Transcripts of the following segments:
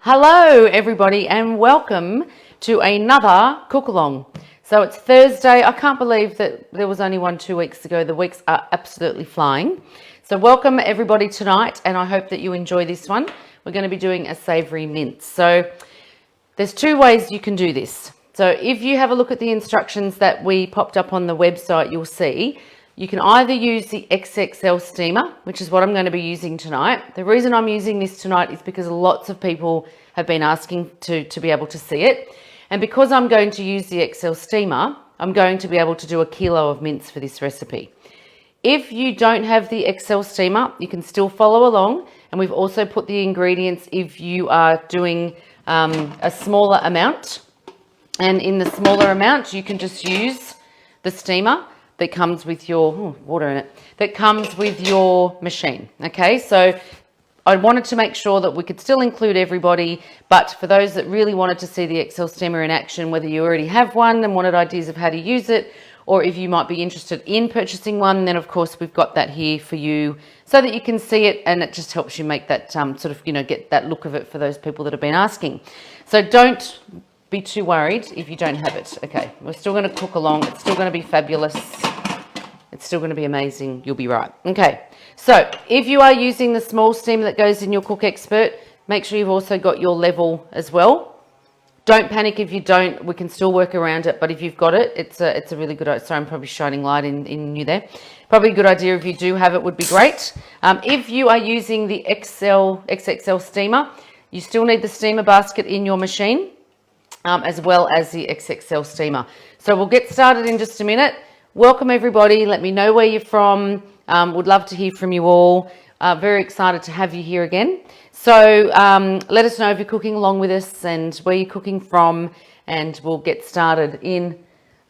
Hello everybody and welcome to another Cookalong. So it's Thursday. I can't believe that there was only one 2 weeks ago. The weeks are absolutely flying. So welcome everybody tonight, and I hope that you enjoy this one. We're going to be doing a savoury mince. So there's two ways you can do this. So if you have a look at the instructions that we popped up on the website, you'll see you can either use the XXL Steamer, which is what I'm going to be using tonight. The reason I'm using this tonight is because lots of people have been asking to be able to see it. And because I'm going to use the XL Steamer, I'm going to be able to do 1 kilo of mince for this recipe. If you don't have the XL Steamer, you can still follow along. And we've also put the ingredients if you are doing a smaller amount. And in the smaller amount, you can just use the steamer that comes with your water in it, that comes with your machine. Okay, so I wanted to make sure that we could still include everybody, but for those that really wanted to see the XL Steamer in action, whether you already have one and wanted ideas of how to use it, or if you might be interested in purchasing one, then of course we've got that here for you so that you can see it, and it just helps you make that sort of, get that look of it for those people that have been asking. So don't be too worried if you don't have it. Okay, we're still going to cook along. It's still going to be fabulous. It's still going to be amazing. You'll be right. Okay, so if you are using the small steamer that goes in your Cook Expert, make sure you've also got your level as well. Don't panic if you don't. We can still work around it, but if you've got it, it's a really good. Sorry, I'm probably shining light in you there. Probably a good idea if you do have it would be great. If you are using the XXL Steamer, you still need the steamer basket in your machine, as well as the XXL Steamer. So we'll get started in just a minute. Welcome everybody. Let me know where you're from. Would love to hear from you all. Very excited to have you here again. So let us know if you're cooking along with us and where you're cooking from, and we'll get started in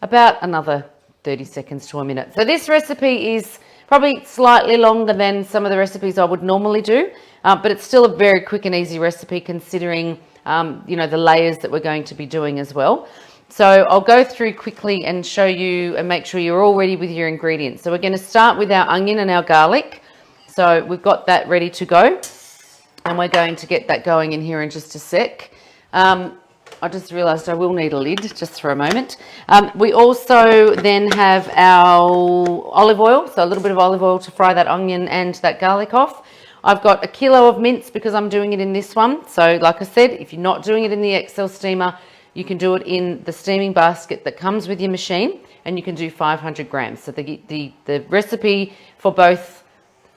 about another 30 seconds to a minute. So this recipe is probably slightly longer than some of the recipes I would normally do, but it's still a very quick and easy recipe considering the layers that we're going to be doing as well. So I'll go through quickly and show you and make sure you're all ready with your ingredients. So we're going to start with our onion and our garlic. So we've got that ready to go, and we're going to get that going in here in just a sec. I just realized I will need a lid just for a moment. We also then have our olive oil, so a little bit of olive oil to fry that onion and that garlic off. I've got 1 kilo of mince because I'm doing it in this one. So like I said, if you're not doing it in the XL Steamer, you can do it in the steaming basket that comes with your machine, and you can do 500 grams. So the recipe for both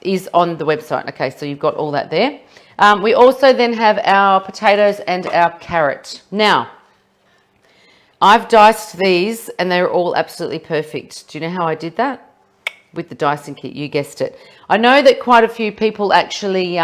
is on the website. Okay, so you've got all that there. We also then have our potatoes and our carrot. Now, I've diced these and they're all absolutely perfect. Do you know how I did that? With the dicing kit, you guessed it. I know that quite a few people actually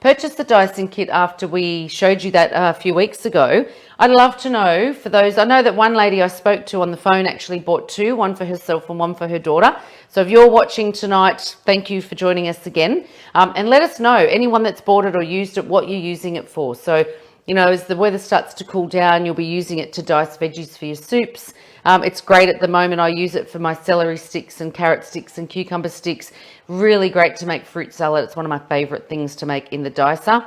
purchased the dicing kit after we showed you that a few weeks ago. I'd love to know for those, I know that one lady I spoke to on the phone actually bought two, one for herself and one for her daughter. So if you're watching tonight, thank you for joining us again. And let us know, anyone that's bought it or used it, what you're using it for. So, as the weather starts to cool down, you'll be using it to dice veggies for your soups. It's great at the moment. I use it for my celery sticks and carrot sticks and cucumber sticks. Really great to make fruit salad. It's one of my favorite things to make in the dicer.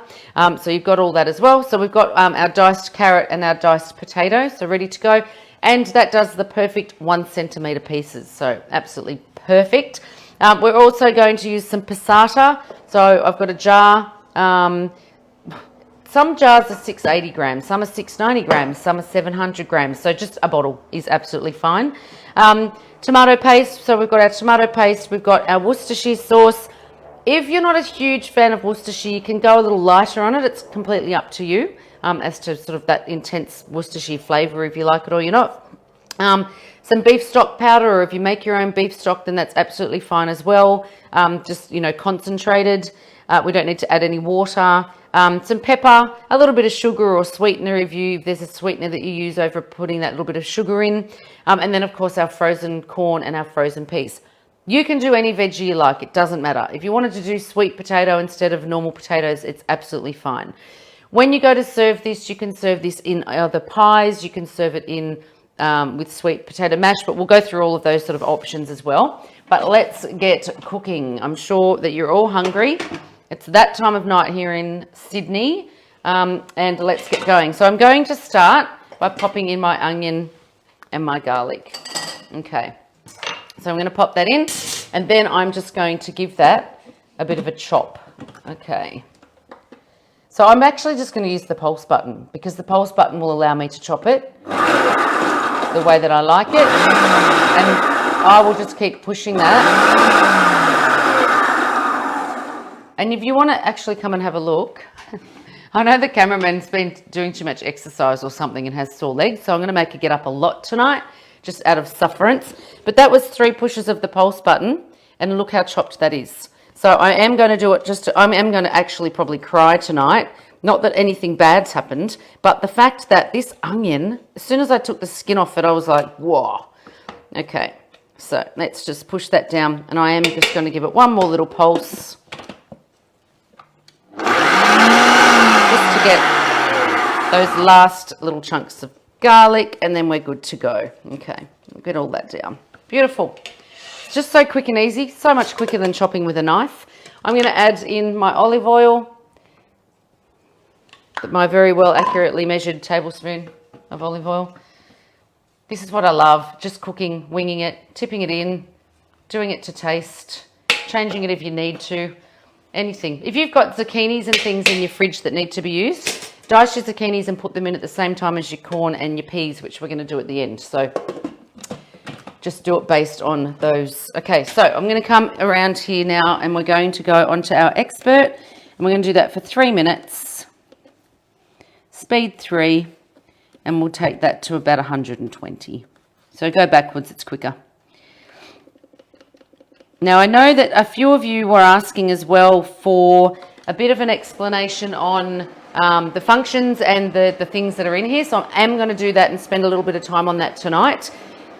So you've got all that as well. So we've got our diced carrot and our diced potato, so ready to go. And that does the perfect 1 centimetre pieces. So absolutely perfect. We're also going to use some passata. So I've got a jar. Some jars are 680 grams, some are 690 grams, some are 700 grams. So just a bottle is absolutely fine. Tomato paste. So we've got our tomato paste. We've got our Worcestershire sauce. If you're not a huge fan of Worcestershire, you can go a little lighter on it. It's completely up to you as to sort of that intense Worcestershire flavour, if you like it or you're not. Some beef stock powder, or if you make your own beef stock, then that's absolutely fine as well. Just, concentrated. We don't need to add any water. Some pepper, a little bit of sugar or sweetener if there's a sweetener that you use over putting that little bit of sugar in. And then, of course, our frozen corn and our frozen peas. You can do any veggie you like. It doesn't matter. If you wanted to do sweet potato instead of normal potatoes, it's absolutely fine. When you go to serve this, you can serve this in other pies. You can serve it in with sweet potato mash, but we'll go through all of those sort of options as well. But let's get cooking. I'm sure that you're all hungry. It's that time of night here in Sydney. and let's get going. So I'm going to start by popping in my onion and my garlic. Okay, so I'm going to pop that in, and then I'm just going to give that a bit of a chop. Okay, so I'm actually just going to use the pulse button because the pulse button will allow me to chop it the way that I like it, and I will just keep pushing that. And if you want to actually come and have a look, I know the cameraman's been doing too much exercise or something and has sore legs, so I'm going to make her get up a lot tonight, just out of sufferance. But that was 3 pushes of the pulse button, and look how chopped that is. So I am going to do it I am going to actually probably cry tonight. Not that anything bad's happened, but the fact that this onion, as soon as I took the skin off it, I was like, whoa. Okay, so let's just push that down, and I am just going to give it one more little pulse. Just to get those last little chunks of garlic, and then we're good to go. Okay, we'll get all that down. Beautiful. It's just so quick and easy, so much quicker than chopping with a knife. I'm going to add in my olive oil, my very well accurately measured tablespoon of olive oil. This is what I love, just cooking, winging it, tipping it in, doing it to taste, changing it if you need to. Anything. If you've got zucchinis and things in your fridge that need to be used, dice your zucchinis and put them in at the same time as your corn and your peas, which we're going to do at the end. So just do it based on those. Okay, so I'm going to come around here now, and we're going to go onto our expert, and we're going to do that for 3 minutes. Speed 3, and we'll take that to about 120. So go backwards, it's quicker. Now, I know that a few of you were asking as well for a bit of an explanation on the functions and the things that are in here. So I am going to do that and spend a little bit of time on that tonight.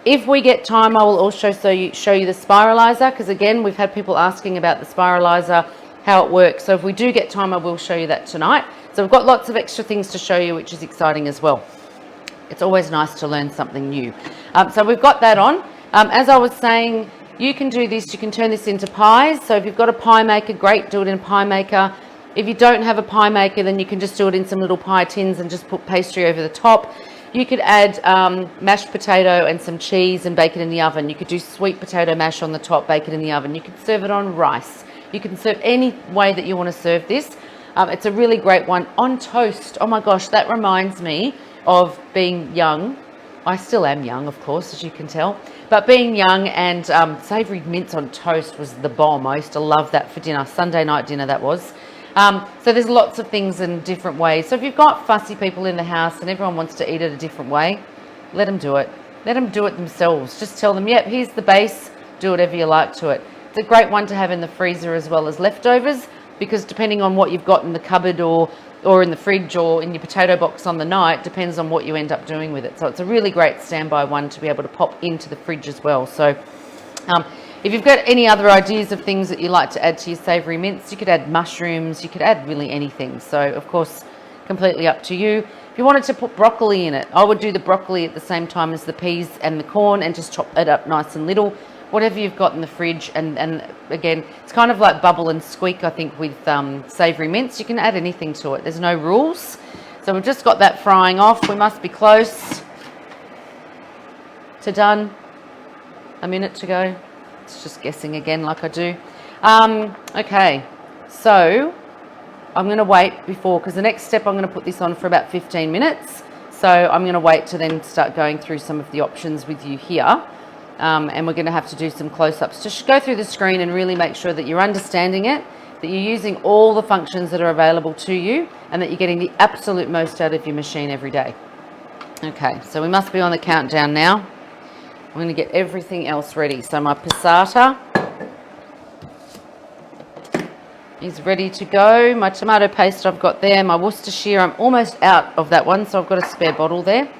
If we get time, I will also show you the spiralizer, because again, we've had people asking about the spiralizer, how it works. So if we do get time, I will show you that tonight. So we've got lots of extra things to show you, which is exciting as well. It's always nice to learn something new. So we've got that on. As I was saying, you can do this, you can turn this into pies. So if you've got a pie maker, great, do it in a pie maker. If you don't have a pie maker, then you can just do it in some little pie tins and just put pastry over the top. You could add mashed potato and some cheese and bake it in the oven. You could do sweet potato mash on the top, bake it in the oven. You could serve it on rice. You can serve any way that you want to serve this. It's a really great one on toast. Oh my gosh, that reminds me of being young. I still am young, of course, as you can tell. But being young, and savoury mince on toast was the bomb. I used to love that for dinner, Sunday night dinner that was. So there's lots of things in different ways. So if you've got fussy people in the house and everyone wants to eat it a different way, let them do it. Let them do it themselves. Just tell them, yep, here's the base, do whatever you like to it. It's a great one to have in the freezer as well as leftovers, because depending on what you've got in the cupboard or in the fridge or in your potato box on the night, depends on what you end up doing with it. So it's a really great standby one to be able to pop into the fridge as well. So if you've got any other ideas of things that you like to add to your savoury mince, you could add mushrooms, you could add really anything. So of course, completely up to you. If you wanted to put broccoli in it, I would do the broccoli at the same time as the peas and the corn and just chop it up nice and little. Whatever you've got in the fridge, and again, it's kind of like bubble and squeak, I think, with savoury mince. You can add anything to it. There's no rules. So we've just got that frying off. We must be close to done. A minute to go. It's just guessing again like I do. Okay, so I'm going to wait before, because the next step I'm going to put this on for about 15 minutes. So I'm going to wait to then start going through some of the options with you here. And we're going to have to do some close-ups. Just go through the screen and really make sure that you're understanding it, that you're using all the functions that are available to you, and that you're getting the absolute most out of your machine every day. Okay, so we must be on the countdown now. I'm going to get everything else ready. So my passata is ready to go. My tomato paste I've got there. My Worcestershire, I'm almost out of that one, so I've got a spare bottle there.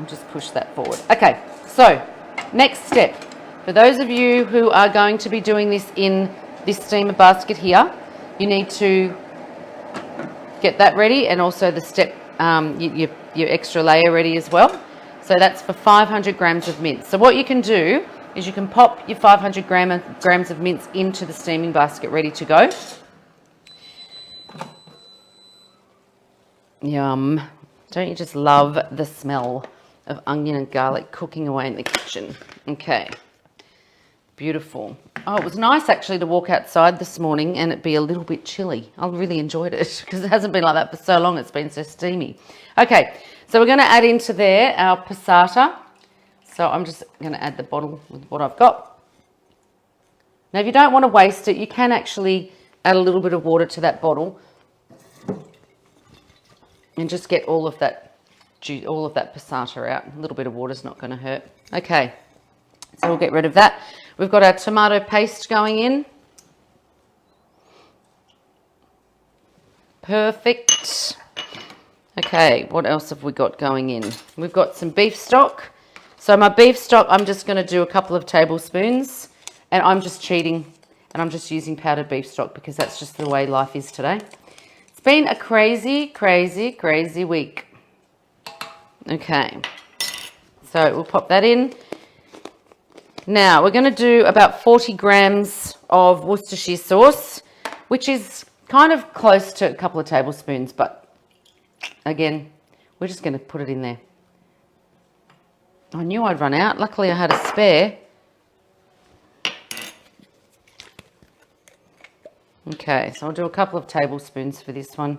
I'll just push that forward. Okay, so next step. For those of you who are going to be doing this in this steamer basket here, you need to get that ready, and also the step, your extra layer ready as well. So that's for 500 grams of mince. So what you can do is you can pop your 500 grams of mince into the steaming basket ready to go. Yum. Don't you just love the smell of onion and garlic cooking away in the kitchen? Okay. Beautiful. Oh, it was nice actually to walk outside this morning and it be a little bit chilly. I really enjoyed it because it hasn't been like that for so long. It's been so steamy. Okay, so we're going to add into there our passata. So I'm just going to add the bottle with what I've got. Now, if you don't want to waste it, you can actually add a little bit of water to that bottle and just get all of that juice, all of that passata out. A little bit of water is not going to hurt. Okay, so we'll get rid of that. We've got our tomato paste going in. Perfect. Okay, what else have we got going in? We've got some beef stock. So my beef stock, I'm just going to do a couple of tablespoons, and I'm just cheating and I'm just using powdered beef stock because that's just the way life is today. It's been a crazy, crazy, crazy week. Okay, so we'll pop that in. Now we're going to do about 40 grams of Worcestershire sauce, which is kind of close to a couple of tablespoons, but again, we're just going to put it in there. I knew I'd run out. Luckily I had a spare. Okay, so I'll do a couple of tablespoons for this one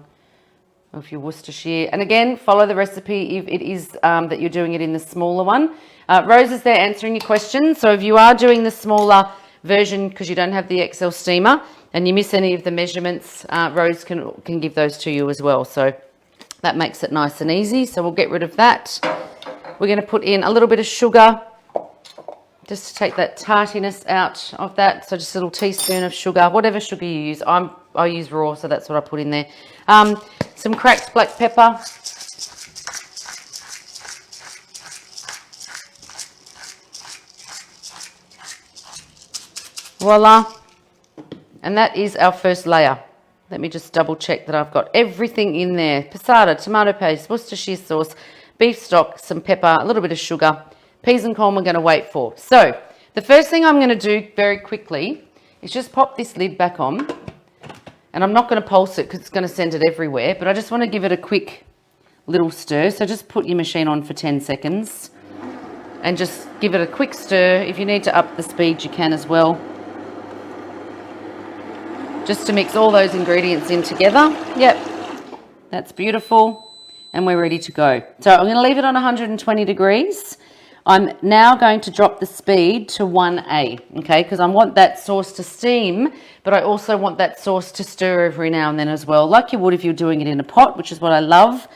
of your Worcestershire. And again, follow the recipe if it is that you're doing it in the smaller one. Rose is there answering your questions. So if you are doing the smaller version because you don't have the XL Steamer and you miss any of the measurements, Rose can give those to you as well. So that makes it nice and easy. So we'll get rid of that. We're going to put in a little bit of sugar just to take that tartiness out of that. So just a little teaspoon of sugar, whatever sugar you use. I use raw, so that's what I put in there. Some cracked black pepper. Voila. And that is our first layer. Let me just double check that I've got everything in there. Passata, tomato paste, Worcestershire sauce, beef stock, some pepper, a little bit of sugar. Peas and corn we're going to wait for. So the first thing I'm going to do very quickly is just pop this lid back on. And I'm not going to pulse it because it's going to send it everywhere, but I just want to give it a quick little stir. So just put your machine on for 10 seconds and just give it a quick stir. If you need to up the speed, you can as well. Just to mix all those ingredients in together. Yep, that's beautiful. And we're ready to go. So I'm going to leave it on 120 degrees. I'm now going to drop the speed to 1A, okay, because I want that sauce to steam, but I also want that sauce to stir every now and then as well, like you would if you're doing it in a pot, which is what I love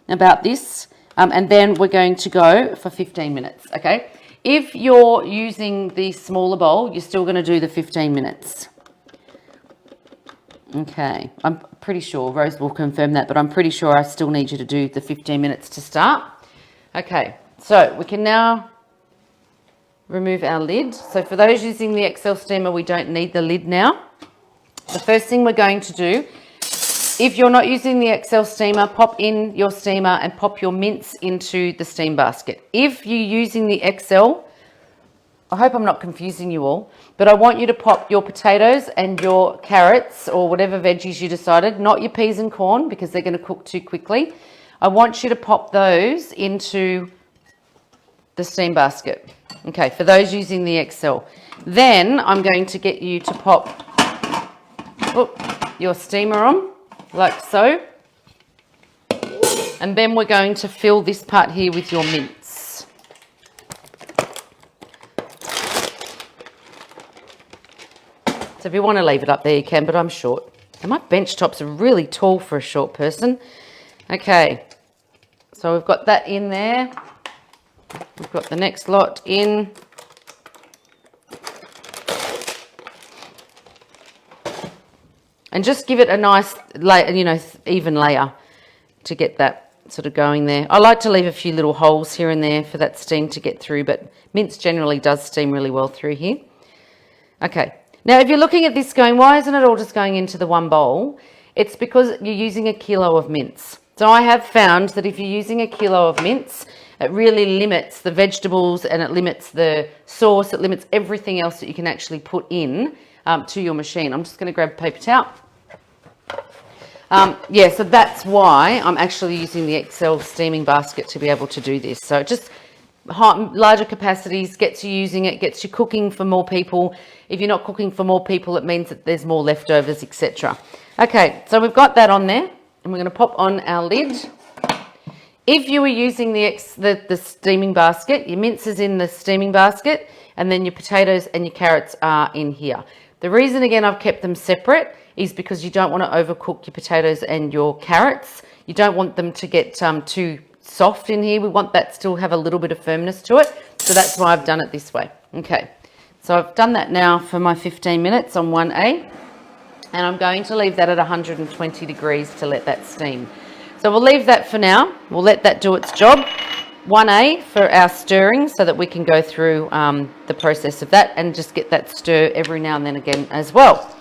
about this. And then we're going to go for 15 minutes, okay? If you're using the smaller bowl, you're still going to do the 15 minutes. Okay, I'm pretty sure, Rose will confirm that, but I'm pretty sure I still need you to do the 15 minutes to start. Okay, so we can now remove our lid. So for those using the XL Steamer, we don't need the lid now. The first thing we're going to do, if you're not using the XL Steamer, pop in your steamer and pop your mince into the steam basket. If you're using the XL, I hope I'm not confusing you all, but I want you to pop your potatoes and your carrots or whatever veggies you decided, not your peas and corn because they're going to cook too quickly. I want you to pop those into the steam basket. Okay, for those using the XL. Then I'm going to get you to pop your steamer on, like so. And then we're going to fill this part here with your mince. So if you want to leave it up there, you can, but I'm short. And my bench tops are really tall for a short person. Okay, so we've got that in there. We've got the next lot in. And just give it a nice, even layer to get that sort of going there. I like to leave a few little holes here and there for that steam to get through, but mince generally does steam really well through here. Okay, now if you're looking at this going, why isn't it all just going into the one bowl? It's because you're using a kilo of mince. So I have found that if you're using a kilo of mince, it really limits the vegetables and it limits the sauce, it limits everything else that you can actually put in to your machine. I'm just going to grab a paper towel. Yeah, so that's why I'm actually using the XXL steaming basket to be able to do this. So just larger capacities, gets you using it, gets you cooking for more people. If you're not cooking for more people, it means that there's more leftovers, etc. Okay, so we've got that on there, and we're going to pop on our lid. If you were using the steaming basket, your mince is in the steaming basket, and then your potatoes and your carrots are in here. The reason, again, I've kept them separate is because you don't want to overcook your potatoes and your carrots. You don't want them to get too soft in here. We want that still have a little bit of firmness to it. So that's why I've done it this way. Okay, so I've done that now for my 15 minutes on 1A, and I'm going to leave that at 120 degrees to let that steam. So we'll leave that for now. We'll let that do its job. 1A for our stirring, so that we can go through the process of that and just get that stir every now and then again as well.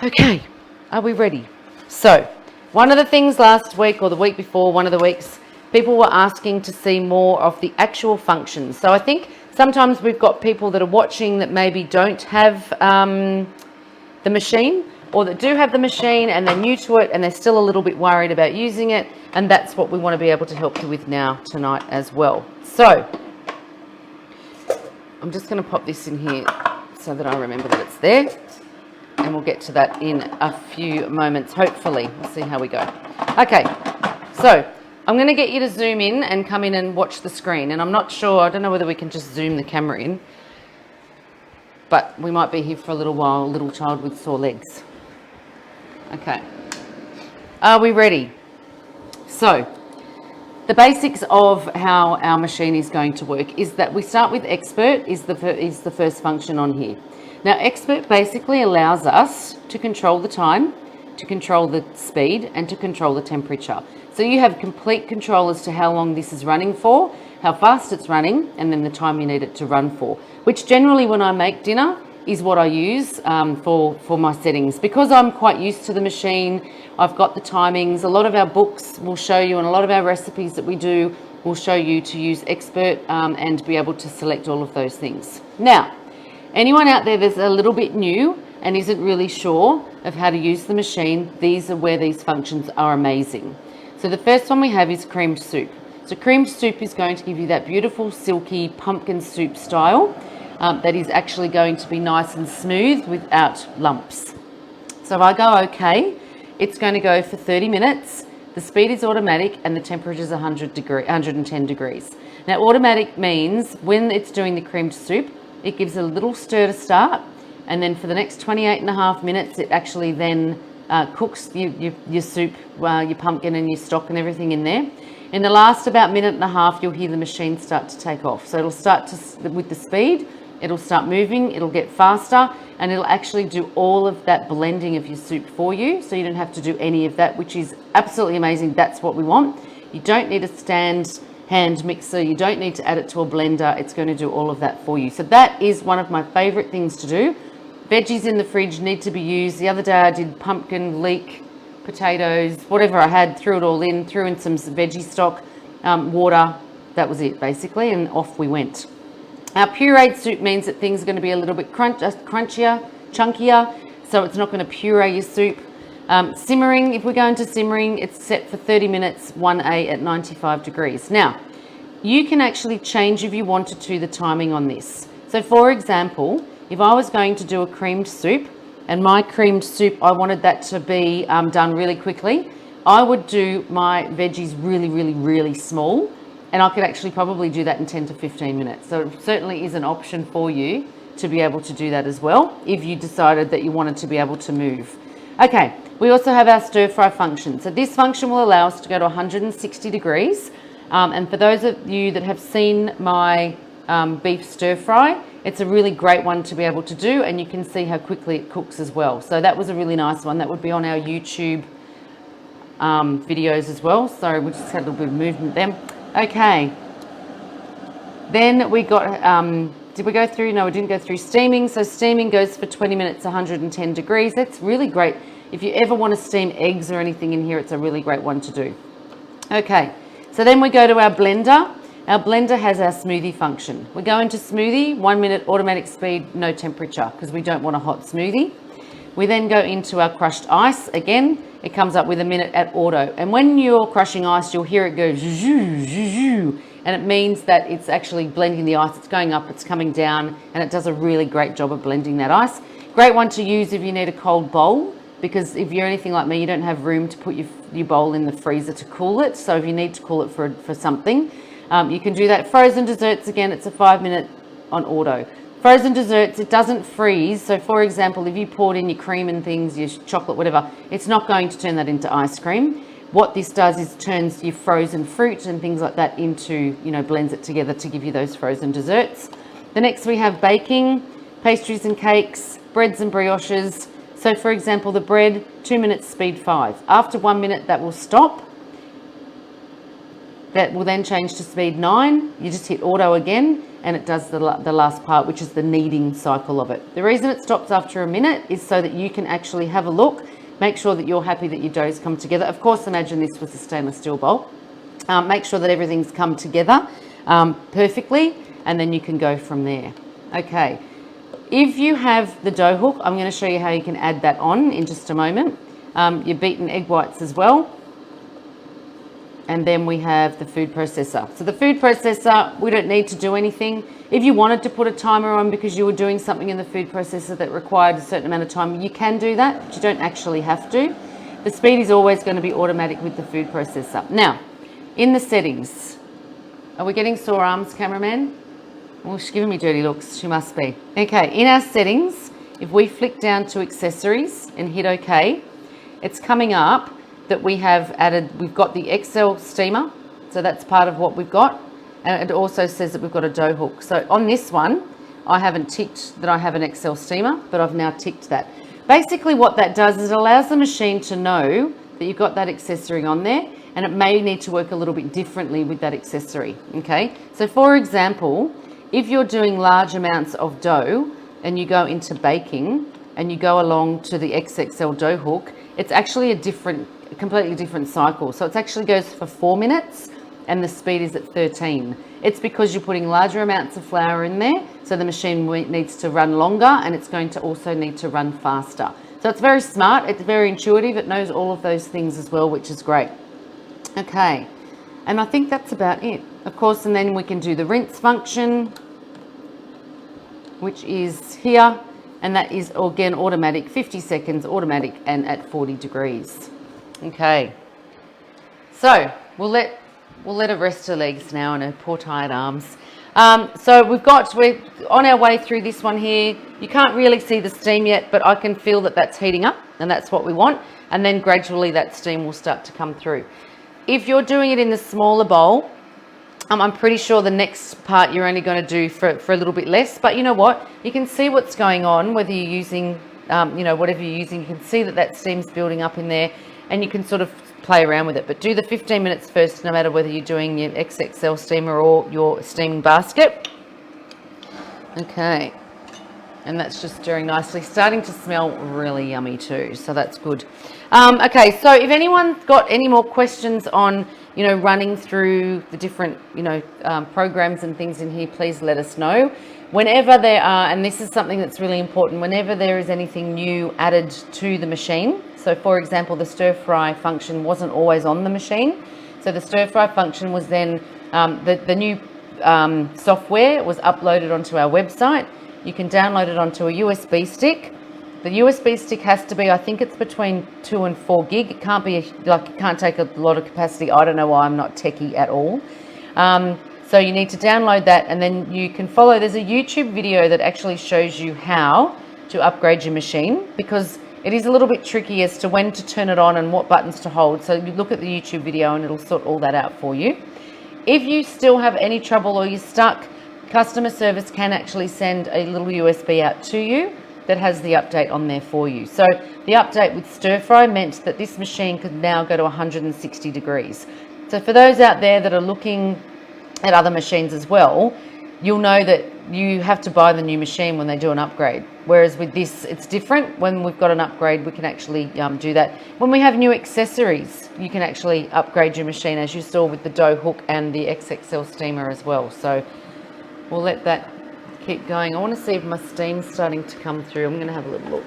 Okay, are we ready? So one of the things last week or the week before, one of the weeks, people were asking to see more of the actual functions. So I think sometimes we've got people that are watching that maybe don't have the machine, or that do have the machine and they're new to it and they're still a little bit worried about using it, and that's what we want to be able to help you with now tonight as well. So I'm just going to pop this in here so that I remember that it's there, and we'll get to that in a few moments, hopefully. We'll see how we go. Okay, so I'm going to get you to zoom in and come in and watch the screen, and I'm not sure, I don't know whether we can just zoom the camera in, but we might be here for a little while. A little child with sore legs. Okay, are we ready? So the basics of how our machine is going to work is that we start with Expert is the first function on here. Now Expert basically allows us to control the time, to control the speed, and to control the temperature. So you have complete control as to how long this is running for, how fast it's running, and then the time you need it to run for, which generally when I make dinner is what I use for my settings. Because I'm quite used to the machine, I've got the timings. A lot of our books will show you, and a lot of our recipes that we do will show you to use Expert and be able to select all of those things. Now, anyone out there that's a little bit new and isn't really sure of how to use the machine, these are where these functions are amazing. So the first one we have is creamed soup. So creamed soup is going to give you that beautiful silky pumpkin soup style that is actually going to be nice and smooth without lumps. So if I go OK, it's going to go for 30 minutes. The speed is automatic and the temperature is 110 degrees. Now automatic means when it's doing the creamed soup, it gives a little stir to start, and then for the next 28.5 minutes it actually then cooks your soup, your pumpkin and your stock and everything in there. In the last about minute and a half, you'll hear the machine start to take off. So it'll start with the speed, it'll start moving, it'll get faster, and it'll actually do all of that blending of your soup for you. So you don't have to do any of that, which is absolutely amazing. That's what we want. You don't need a hand mixer. You don't need to add it to a blender. It's going to do all of that for you. So that is one of my favorite things to do. Veggies in the fridge need to be used. The other day I did pumpkin, leek, potatoes, whatever I had, threw it all in, threw in some veggie stock, water. That was it basically, and off we went. Our pureed soup means that things are going to be a little bit crunchier, chunkier, so it's not going to puree your soup. Simmering, if we go into simmering, it's set for 30 minutes, 1A at 95 degrees. Now, you can actually change if you wanted to the timing on this. So for example, if I was going to do a creamed soup, and my creamed soup, I wanted that to be done really quickly, I would do my veggies really, really, really small, and I could actually probably do that in 10 to 15 minutes. So it certainly is an option for you to be able to do that as well, if you decided that you wanted to be able to move. Okay, we also have our stir fry function. So this function will allow us to go to 160 degrees. And for those of you that have seen my beef stir fry, it's a really great one to be able to do, and you can see how quickly it cooks as well. So that was a really nice one. That would be on our YouTube videos as well. So we just had a little bit of movement there. Okay. Then we got, did we go through? No, we didn't go through steaming. So steaming goes for 20 minutes, 110 degrees. That's really great. If you ever want to steam eggs or anything in here, it's a really great one to do. Okay. So then we go to our blender. Our blender has our smoothie function. We go into smoothie, 1 minute automatic speed, no temperature, because we don't want a hot smoothie. We then go into our crushed ice. Again, it comes up with a minute at auto. And when you're crushing ice, you'll hear it go zhoo, zhoo, and it means that it's actually blending the ice. It's going up, it's coming down, and it does a really great job of blending that ice. Great one to use if you need a cold bowl, because if you're anything like me, you don't have room to put your bowl in the freezer to cool it. So if you need to cool it for something, you can do that. Frozen desserts, again, it's a 5-minute on auto. Frozen desserts, it doesn't freeze. So for example, if you poured in your cream and things, your chocolate, whatever, it's not going to turn that into ice cream. What this does is turns your frozen fruit and things like that into, blends it together to give you those frozen desserts. The next we have baking, pastries and cakes, breads and brioches. So for example, the bread, 2 minutes, speed 5. After 1 minute, that will stop. That will then change to speed 9. You just hit auto again, and it does the last part, which is the kneading cycle of it. The reason it stops after a minute is so that you can actually have a look, make sure that you're happy that your dough's come together. Of course, imagine this was a stainless steel bowl. Make sure that everything's come together perfectly, and then you can go from there. Okay, if you have the dough hook, I'm going to show you how you can add that on in just a moment. Your beaten egg whites as well. And then we have the food processor. So the food processor, we don't need to do anything. If you wanted to put a timer on because you were doing something in the food processor that required a certain amount of time, you can do that, but you don't actually have to. The speed is always going to be automatic with the food processor. Now, in the settings, are we getting sore arms, cameraman? Well, she's giving me dirty looks, she must be. Okay, in our settings, if we flick down to accessories and hit OK, it's coming up that we have added, we've got the XXL Steamer, so that's part of what we've got, and it also says that we've got a dough hook. So on this one, I haven't ticked that I have an XXL Steamer, but I've now ticked that. Basically what that does is it allows the machine to know that you've got that accessory on there, and it may need to work a little bit differently with that accessory, okay? So for example, if you're doing large amounts of dough and you go into baking and you go along to the XXL dough hook, it's actually a completely different cycle. So it actually goes for 4 minutes and the speed is at 13. It's because you're putting larger amounts of flour in there, so the machine needs to run longer, and it's going to also need to run faster. So it's very smart, it's very intuitive, it knows all of those things as well, which is great. Okay, and I think that's about it. Of course, and then we can do the rinse function, which is here, and that is again automatic, 50 seconds automatic and at 40 degrees. Okay, so we'll let her rest her legs now and her poor tired arms. So we're on our way through this one here. You can't really see the steam yet, but I can feel that that's heating up, and that's what we want. And then gradually that steam will start to come through. If you're doing it in the smaller bowl, I'm pretty sure the next part you're only going to do for a little bit less. But you know what? You can see what's going on, whether you're using, whatever you're using. You can see that steam's building up in there, and you can sort of play around with it. But do the 15 minutes first, no matter whether you're doing your XXL steamer or your steaming basket. Okay. And that's just stirring nicely. Starting to smell really yummy too, so that's good. Okay, so if anyone's got any more questions on, running through the different, programs and things in here, please let us know. Whenever there are, and this is something that's really important, whenever there is anything new added to the machine. So for example, the stir fry function wasn't always on the machine. So the stir fry function was then, the new software was uploaded onto our website. You can download it onto a USB stick. The USB stick has to be, I think it's between 2 and 4 gig. It can't be, it can't take a lot of capacity. I don't know why, I'm not techie at all. So you need to download that, and then you can follow. There's a YouTube video that actually shows you how to upgrade your machine, because it is a little bit tricky as to when to turn it on and what buttons to hold. So you look at the YouTube video and it'll sort all that out for you. If you still have any trouble or you're stuck, customer service can actually send a little USB out to you that has the update on there for you. So the update with stir fry meant that this machine could now go to 160 degrees. So for those out there that are looking at other machines as well, you'll know that you have to buy the new machine when they do an upgrade. Whereas with this, it's different. When we've got an upgrade, we can actually do that. When we have new accessories, you can actually upgrade your machine, as you saw with the dough hook and the XXL steamer as well. So we'll let that keep going. I want to see if my steam's starting to come through. I'm going to have a little look.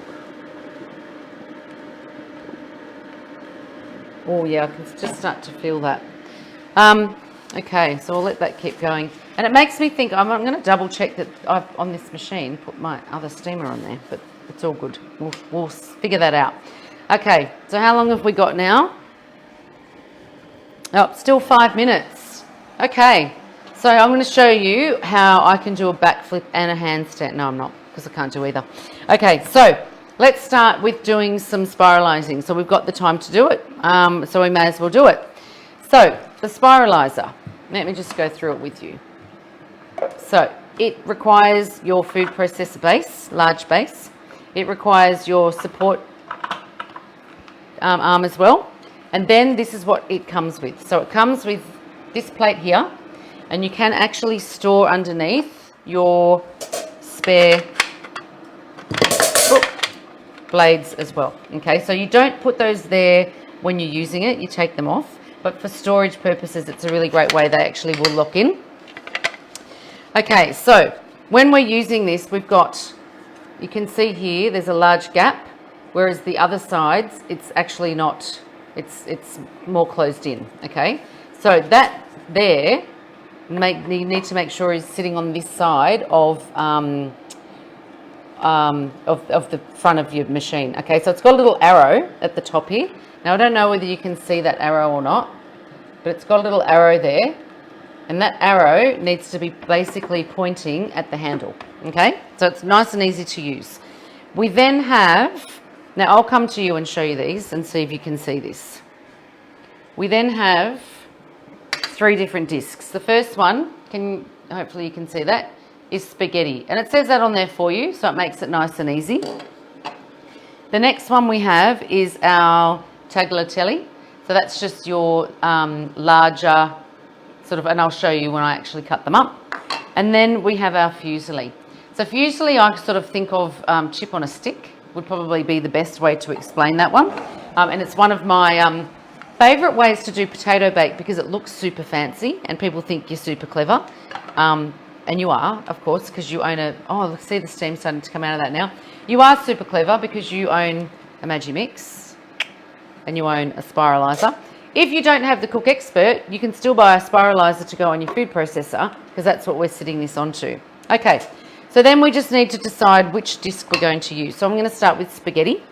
Oh yeah, I can just start to feel that. Okay, so I'll let that keep going. And it makes me think, I'm going to double check that I've, on this machine, put my other steamer on there, but it's all good. We'll figure that out. Okay, so how long have we got now? Oh, still 5 minutes. Okay, so I'm going to show you how I can do a backflip and a handstand. No, I'm not, because I can't do either. Okay, so let's start with doing some spiralizing. So we've got the time to do it, so we may as well do it. So the spiralizer, let me just go through it with you. So it requires your food processor base, large base. It requires your support arm as well. And then this is what it comes with. So it comes with this plate here, and you can actually store underneath your spare blades as well. Okay, so you don't put those there when you're using it, you take them off. But for storage purposes, it's a really great way. They actually will lock in. Okay, so when we're using this, we've got, you can see here, there's a large gap, whereas the other sides, it's actually not, it's more closed in, okay? So that there, you need to make sure is sitting on this side of the front of your machine. Okay, so it's got a little arrow at the top here. Now I don't know whether you can see that arrow or not, but it's got a little arrow there, and that arrow needs to be basically pointing at the handle. Okay, so it's nice and easy to use. We then have, now I'll come to you and show you these and see if you can see this. We then have 3 different discs. The first one, hopefully you can see that, is spaghetti, and it says that on there for you, so it makes it nice and easy. The next one we have is our tagliatelle, so that's just your larger sort of, and I'll show you when I actually cut them up. And then we have our fusilli. So fusilli, I sort of think of chip on a stick would probably be the best way to explain that one, and it's one of my favourite ways to do potato bake because it looks super fancy and people think you're super clever. And you are, of course, because you own let's see the steam starting to come out of that now. You are super clever because you own a Magimix and you own a spiralizer. If you don't have the Cook Expert, you can still buy a spiralizer to go on your food processor because that's what we're sitting this onto. Okay, so then we just need to decide which disc we're going to use. So I'm going to start with spaghetti,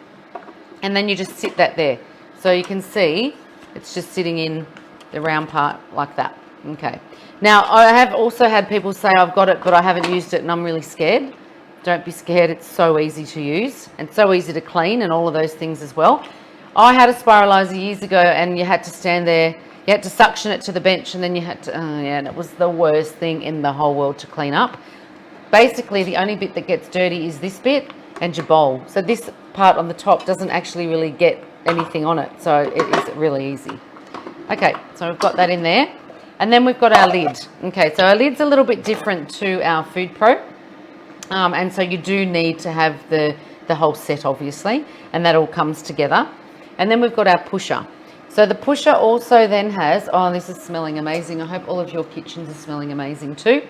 and then you just sit that there. So you can see it's just sitting in the round part like that. Okay. Now, I have also had people say, I've got it, but I haven't used it and I'm really scared. Don't be scared. It's so easy to use and so easy to clean and all of those things as well. I had a spiralizer years ago and you had to stand there, you had to suction it to the bench, and then you had to, and it was the worst thing in the whole world to clean up. Basically, the only bit that gets dirty is this bit and your bowl. So this part on the top doesn't actually really get anything on it. So it is really easy. Okay, so we've got that in there. And then we've got our lid. Okay, so our lid's a little bit different to our Food Pro. And so you do need to have the whole set, obviously, and that all comes together. And then we've got our pusher. So the pusher also then has, oh, this is smelling amazing. I hope all of your kitchens are smelling amazing too.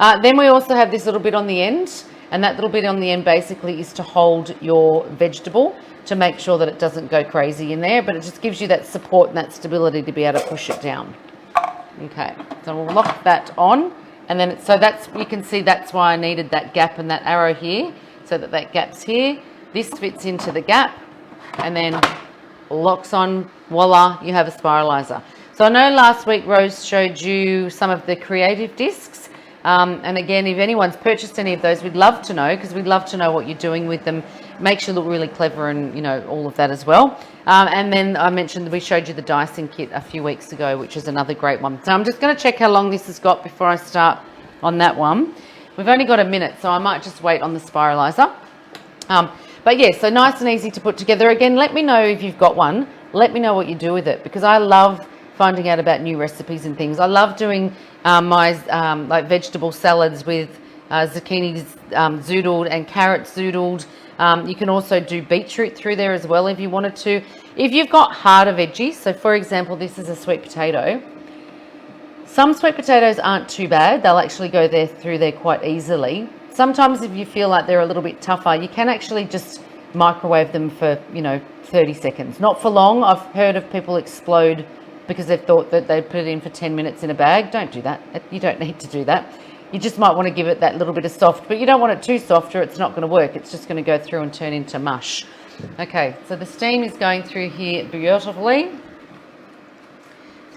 Then we also have this little bit on the end, and that little bit on the end basically is to hold your vegetable to make sure that it doesn't go crazy in there, but it just gives you that support and that stability to be able to push it down. Okay, so we'll lock that on, and then so that's, you can see that's why I needed that gap and that arrow here, so that gap's here. This fits into the gap and then locks on. Voila, you have a spiralizer. So I know last week Rose showed you some of the creative discs, and again, if anyone's purchased any of those, we'd love to know, because we'd love to know what you're doing with them. Makes you look really clever, and you know, all of that as well. And then I mentioned that we showed you the dicing kit a few weeks ago, which is another great one. So I'm just going to check how long this has got before I start on that one. We've only got a minute, so I might just wait on the spiralizer. But yeah, so nice and easy to put together. Again, let me know if you've got one. Let me know what you do with it, because I love finding out about new recipes and things. I love doing my like vegetable salads with zucchini zoodled and carrot zoodled. You can also do beetroot through there as well if you wanted to. If you've got harder veggies, so for example, this is a sweet potato. Some sweet potatoes aren't too bad. They'll actually go through there quite easily. Sometimes if you feel like they're a little bit tougher, you can actually just microwave them for, 30 seconds. Not for long. I've heard of people explode because they've thought that they put it in for 10 minutes in a bag. Don't do that. You don't need to do that. You just might want to give it that little bit of soft, but you don't want it too soft or it's not going to work. It's just going to go through and turn into mush. Okay, so the steam is going through here beautifully.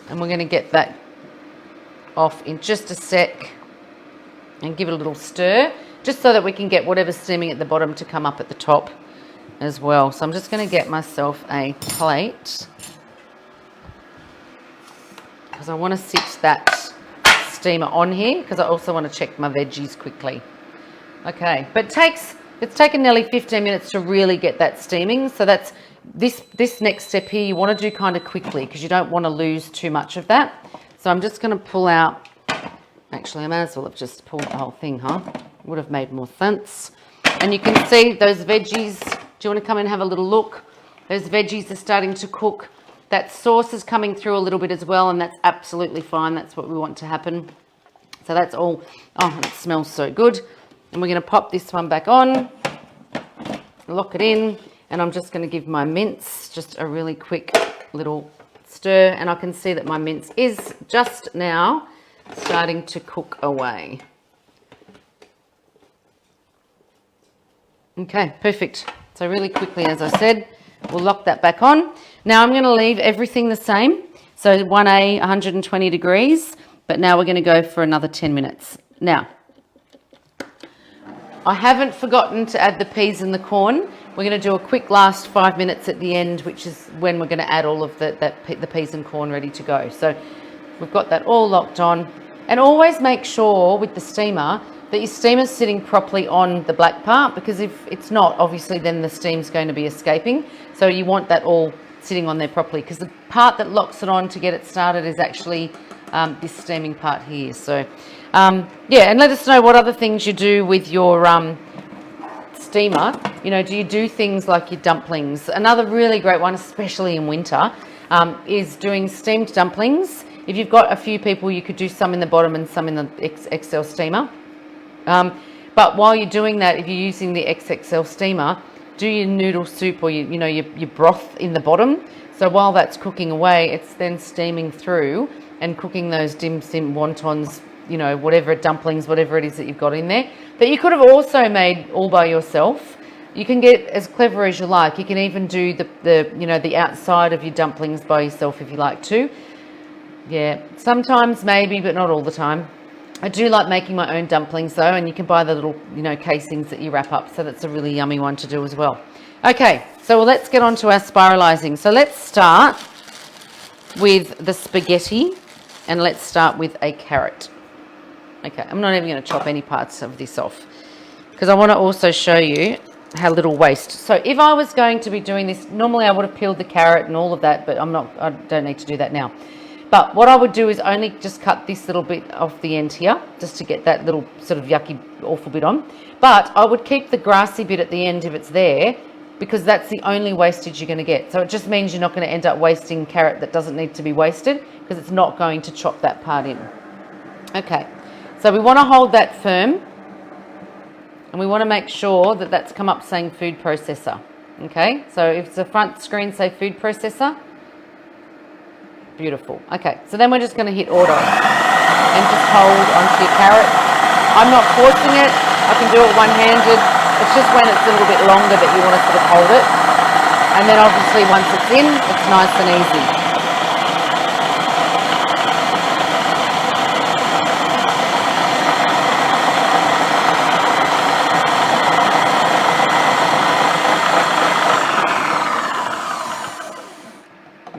And we're going to get that off in just a sec and give it a little stir, just so that we can get whatever's steaming at the bottom to come up at the top as well. So I'm just going to get myself a plate because I want to sit that steamer on here because I also want to check my veggies quickly. Okay, but it's taken nearly 15 minutes to really get that steaming. So that's this next step here you want to do kind of quickly because you don't want to lose too much of that. So I'm just going to pull out, actually I may as well have just pulled the whole thing, huh? Would have made more sense. And you can see those veggies. Do you want to come and have a little look? Those veggies are starting to cook. That sauce is coming through a little bit as well, and that's absolutely fine. That's what we want to happen. So that's all. Oh, it smells so good. And we're going to pop this one back on, lock it in, and I'm just going to give my mince just a really quick little stir, and I can see that my mince is just now starting to cook away. Okay, perfect. So really quickly, as I said, we'll lock that back on. Now I'm going to leave everything the same. So 1A, 120 degrees, but now we're going to go for another 10 minutes. Now, I haven't forgotten to add the peas and the corn. We're going to do a quick last 5 minutes at the end, which is when we're going to add all of the peas and corn ready to go. So we've got that all locked on. And always make sure with the steamer that your steamer's sitting properly on the black part, because if it's not, obviously then the steam's going to be escaping. So you want that all sitting on there properly, because the part that locks it on to get it started is actually this steaming part here. So yeah, and let us know what other things you do with your steamer. Do you do things like your dumplings? Another really great one, especially in winter, is doing steamed dumplings. If you've got a few people, you could do some in the bottom and some in the XXL steamer. But while you're doing that, if you're using the XXL steamer, do your noodle soup or your broth in the bottom. So while that's cooking away, it's then steaming through and cooking those dim sum wontons, whatever dumplings, whatever it is that you've got in there, that you could have also made all by yourself. You can get as clever as you like. You can even do the outside of your dumplings by yourself if you like to. Yeah, sometimes maybe, but not all the time. I do like making my own dumplings though, and you can buy the little, casings that you wrap up. So that's a really yummy one to do as well. Okay, so let's get on to our spiralizing. So let's start with the spaghetti, and let's start with a carrot. Okay, I'm not even going to chop any parts of this off because I want to also show you how little waste. So if I was going to be doing this, normally I would have peeled the carrot and all of that, but I don't need to do that now. But what I would do is only just cut this little bit off the end here, just to get that little sort of yucky, awful bit on. But I would keep the grassy bit at the end if it's there, because that's the only wastage you're going to get. So it just means you're not going to end up wasting carrot that doesn't need to be wasted, because it's not going to chop that part in. Okay, so we want to hold that firm, and we want to make sure that that's come up saying food processor. Okay, so if the front screen say food processor, beautiful. Okay, so then we're just going to hit auto and just hold onto your carrot. I'm not forcing it. I can do it one-handed. It's just when it's a little bit longer that you want to sort of hold it. And then obviously once it's in, it's nice and easy.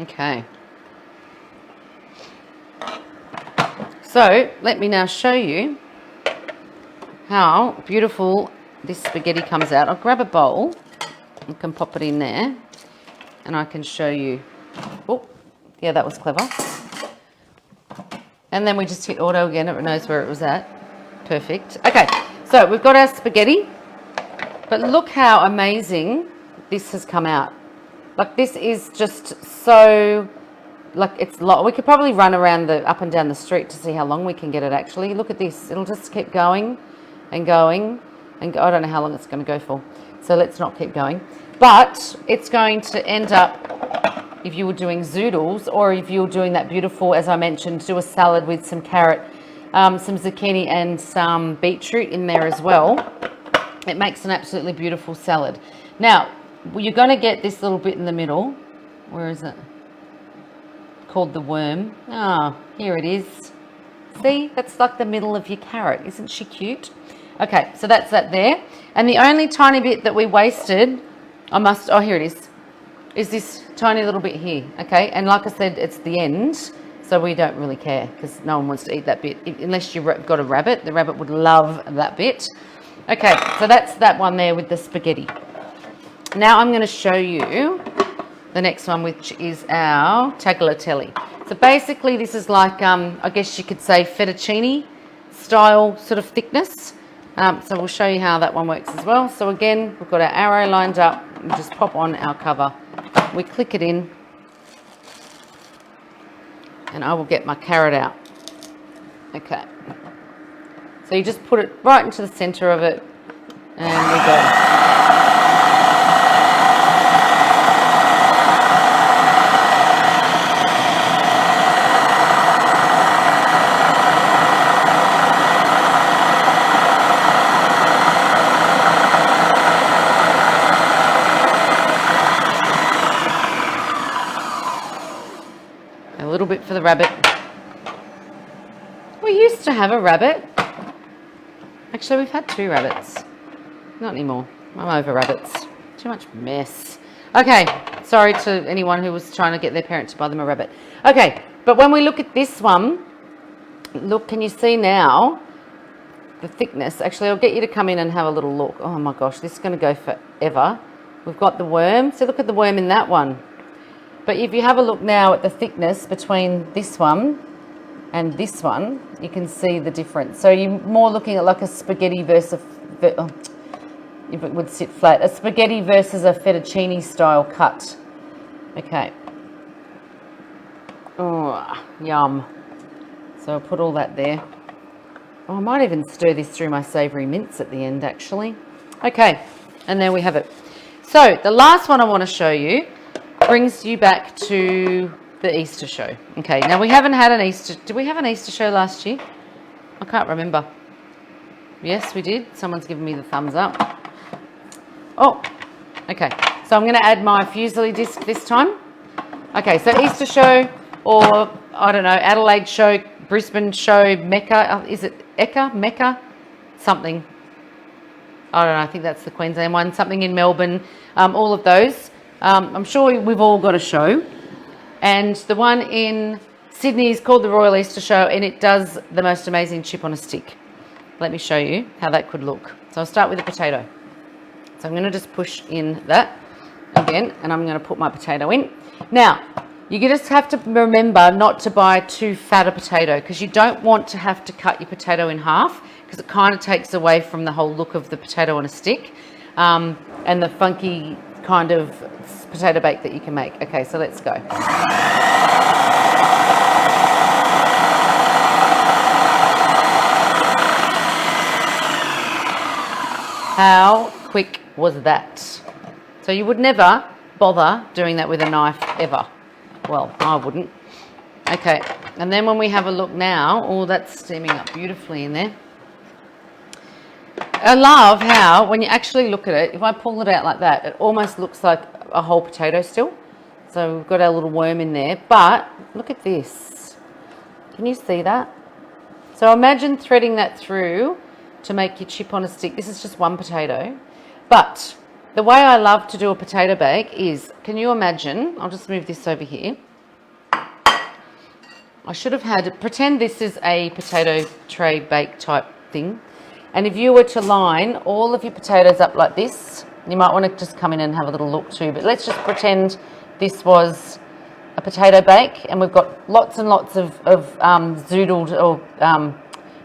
Okay. So let me now show you how beautiful this spaghetti comes out. I'll grab a bowl, you can pop it in there, and I can show you. Oh, yeah, that was clever. And then we just hit auto again, it knows where it was at. Perfect. Okay, so we've got our spaghetti, but look how amazing this has come out. Like, this is just so, like, it's long. We could probably run around up and down the street to see how long we can get it actually. Look at this. It'll just keep going and going and go. I don't know how long it's going to go for. So let's not keep going. But it's going to end up, if you were doing zoodles, or if you were doing that beautiful, as I mentioned, do a salad with some carrot, some zucchini and some beetroot in there as well. It makes an absolutely beautiful salad. Now, you're going to get this little bit in the middle. Where is it? Called the worm. Ah, here it is. See, that's like the middle of your carrot. Isn't she cute? Okay, so that's that there. And the only tiny bit that we wasted, oh, here it is this tiny little bit here. Okay, and like I said, it's the end, so we don't really care because no one wants to eat that bit unless you've got a rabbit. The rabbit would love that bit. Okay, so that's that one there with the spaghetti. Now I'm going to show you the next one, which is our tagliatelle. So basically this is like, I guess you could say fettuccine style sort of thickness. So we'll show you how that one works as well. So again, we've got our arrow lined up. We just pop on our cover. We click it in. And I will get my carrot out. Okay. So you just put it right into the center of it. And we go. A little bit for the rabbit. We used to have a rabbit. Actually, we've had 2 rabbits. Not anymore. I'm over rabbits. Too much mess. Okay, sorry to anyone who was trying to get their parent to buy them a rabbit. Okay, but when we look at this one, look, can you see now the thickness? Actually, I'll get you to come in and have a little look. Oh my gosh, this is going to go forever. We've got the worm. So look at the worm in that one. But if you have a look now at the thickness between this one and this one, you can see the difference. So you're more looking at like a spaghetti versus if it would sit flat, a spaghetti versus a fettuccine style cut. Okay. Oh, yum. So I'll put all that there. Oh, I might even stir this through my savoury mince at the end, actually. Okay, and there we have it. So the last one I want to show you brings you back to the Easter show. Okay, now we haven't had an Easter... Did we have an Easter show last year? I can't remember. Yes, we did. Someone's given me the thumbs up. Oh, okay. So I'm going to add my fusilli disc this time. Okay, so Easter show, or I don't know, Adelaide show, Brisbane show, Mecca. Is it Eka? Mecca? Something. I don't know. I think that's the Queensland one. Something in Melbourne. All of those. I'm sure we've all got a show. And the one in Sydney is called the Royal Easter Show, and it does the most amazing chip on a stick. Let me show you how that could look. So I'll start with the potato. So I'm going to just push in that again, and I'm going to put my potato in. Now, you just have to remember not to buy too fat a potato, because you don't want to have to cut your potato in half, because it kind of takes away from the whole look of the potato on a stick and the funky kind of potato bake that you can make. Okay, so let's go. How quick was that? So you would never bother doing that with a knife ever. Well, I wouldn't. Okay, and then when we have a look now, oh, that's steaming up beautifully in there. I love how, when you actually look at it, if I pull it out like that, it almost looks like a whole potato still. So we've got our little worm in there, but look at this. Can you see that? So imagine threading that through to make your chip on a stick. This is just one potato. But the way I love to do a potato bake is, can you imagine, I'll just move this over here. I should have had, pretend this is a potato tray bake type thing. And if you were to line all of your potatoes up like this, you might want to just come in and have a little look too, but let's just pretend this was a potato bake, and we've got lots and lots of zoodled or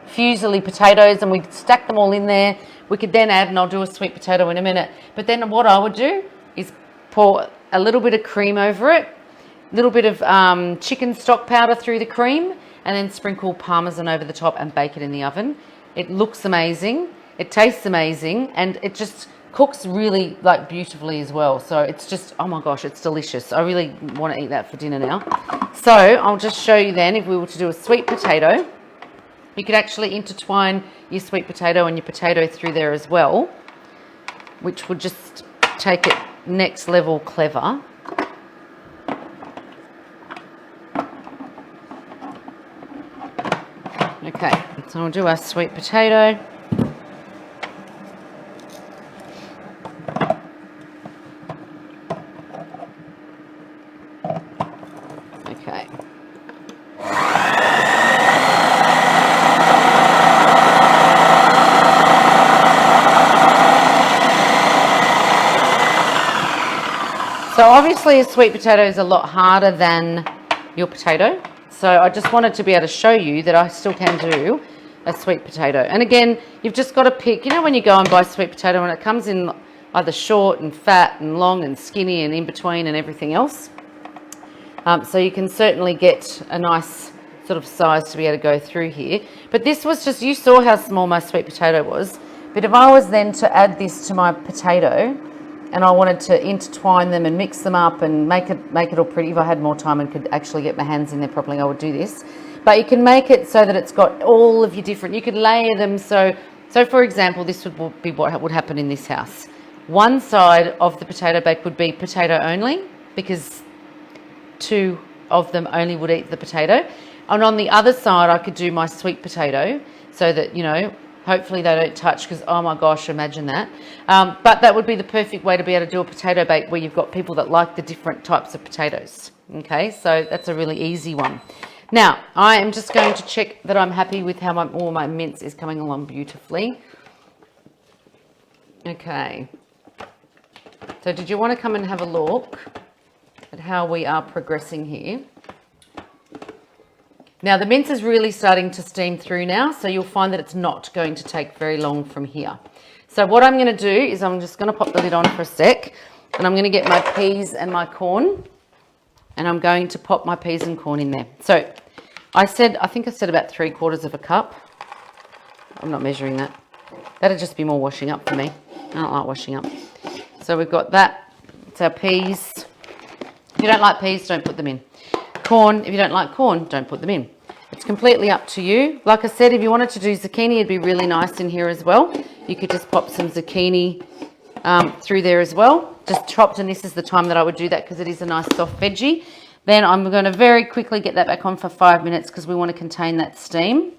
fusilli potatoes, and we stack them all in there. We could then add, and I'll do a sweet potato in a minute, but then what I would do is pour a little bit of cream over it, a little bit of chicken stock powder through the cream, and then sprinkle parmesan over the top and bake it in the oven. It looks amazing, it tastes amazing, and it just cooks really like beautifully as well. So it's just, oh my gosh, it's delicious. I really want to eat that for dinner now. So I'll just show you then, if we were to do a sweet potato, you could actually intertwine your sweet potato and your potato through there as well, which would just take it next level clever. Okay, so we'll do our sweet potato. Okay. So obviously a sweet potato is a lot harder than your potato. So I just wanted to be able to show you that I still can do a sweet potato. And again, you've just got to pick, you know, when you go and buy sweet potato and it comes in either short and fat and long and skinny and in between and everything else. So you can certainly get a nice sort of size to be able to go through here. But this was just, you saw how small my sweet potato was. But if I was then to add this to my potato, and I wanted to intertwine them and mix them up and make it all pretty. If I had more time and could actually get my hands in there properly, I would do this. But you can make it so that it's got all of your different, you could layer them. So for example, this would be what would happen in this house. One side of the potato bake would be potato only, because 2 of them only would eat the potato. And on the other side, I could do my sweet potato so that, you know, hopefully they don't touch, because, oh my gosh, imagine that. But that would be the perfect way to be able to do a potato bake where you've got people that like the different types of potatoes. Okay, so that's a really easy one. Now, I am just going to check that I'm happy with how all my mince is coming along beautifully. Okay. So did you want to come and have a look at how we are progressing here? Now the mince is really starting to steam through now, so you'll find that it's not going to take very long from here. So what I'm going to do is I'm just going to pop the lid on for a sec, and I'm going to get my peas and my corn, and I'm going to pop my peas and corn in there. So I think I said about 3/4 cup. I'm not measuring that. That'd just be more washing up for me. I don't like washing up. So we've got that. It's our peas. If you don't like peas, don't put them in. Corn, if you don't like corn, don't put them in. It's completely up to you. Like I said, if you wanted to do zucchini, it'd be really nice in here as well. You could just pop some zucchini through there as well, just chopped, and this is the time that I would do that because it is a nice soft veggie. Then I'm going to very quickly get that back on for 5 minutes because we want to contain that steam.